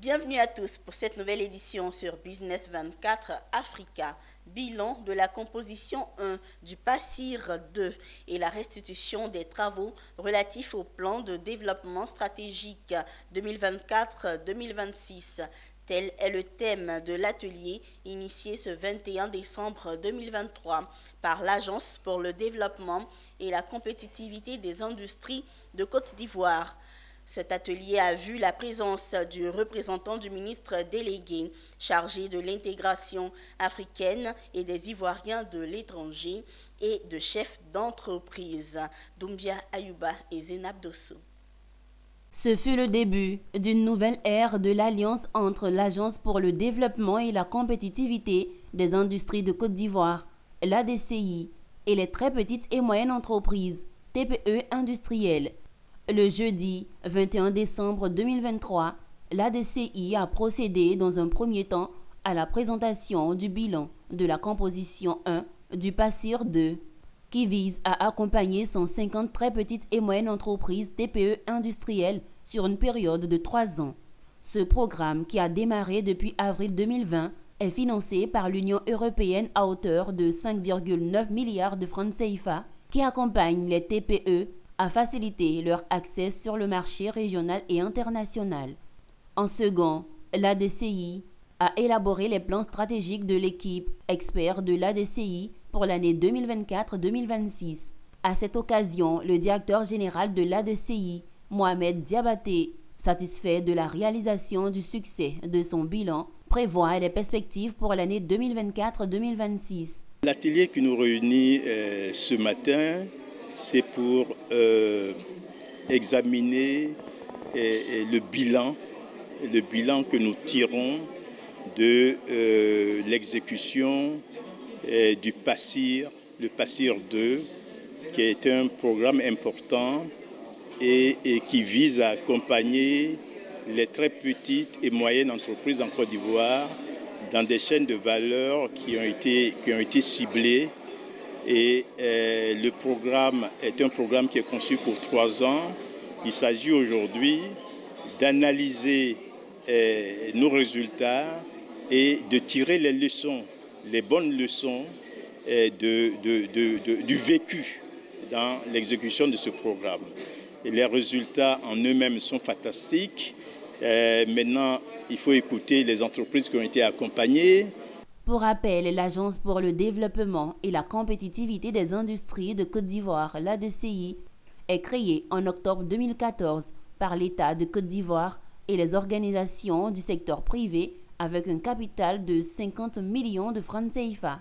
Bienvenue à tous pour cette nouvelle édition sur Business 24 Africa. Bilan de la composition 1 du PACIR 2 et la restitution des travaux relatifs au plan de développement stratégique 2024-2026. Tel est le thème de l'atelier initié ce 21 décembre 2023 par l'Agence pour le développement et la compétitivité des industries de Côte d'Ivoire. Cet atelier a vu la présence du représentant du ministre délégué chargé de l'intégration africaine et des Ivoiriens de l'étranger et de chefs d'entreprise, Doumbia Ayouba et Zénab Dosso. Ce fut le début d'une nouvelle ère de l'alliance entre l'Agence pour le développement et la compétitivité des industries de Côte d'Ivoire, l'ADCI, et les très petites et moyennes entreprises, TPE industrielles. Le jeudi 21 décembre 2023, l'ADCI a procédé dans un premier temps à la présentation du bilan de la composition 1 du PACIR 2, qui vise à accompagner 150 très petites et moyennes entreprises TPE industrielles sur une période de 3 ans. Ce programme, qui a démarré depuis avril 2020, est financé par l'Union européenne à hauteur de 5,9 milliards de francs CFA, qui accompagne les TPE à faciliter leur accès sur le marché régional et international. En second, l'ADCI a élaboré les plans stratégiques de l'équipe expert de l'ADCI pour l'année 2024-2026. À cette occasion, le directeur général de l'ADCI, Mohamed Diabaté, satisfait de la réalisation du succès de son bilan, prévoit les perspectives pour l'année 2024-2026. L'atelier qui nous réunit ce matin, c'est pour examiner le bilan que nous tirons de l'exécution du PACIR, le PACIR 2, qui est un programme important et qui vise à accompagner les très petites et moyennes entreprises en Côte d'Ivoire dans des chaînes de valeur qui ont été ciblées. Et le programme est un programme qui est conçu pour 3 ans. Il s'agit aujourd'hui d'analyser nos résultats et de tirer les leçons, les bonnes leçons du vécu dans l'exécution de ce programme. Et les résultats en eux-mêmes sont fantastiques. Maintenant, il faut écouter les entreprises qui ont été accompagnées. Pour rappel, l'Agence pour le développement et la compétitivité des industries de Côte d'Ivoire, l'ADCI, est créée en octobre 2014 par l'État de Côte d'Ivoire et les organisations du secteur privé avec un capital de 50 millions de francs CFA.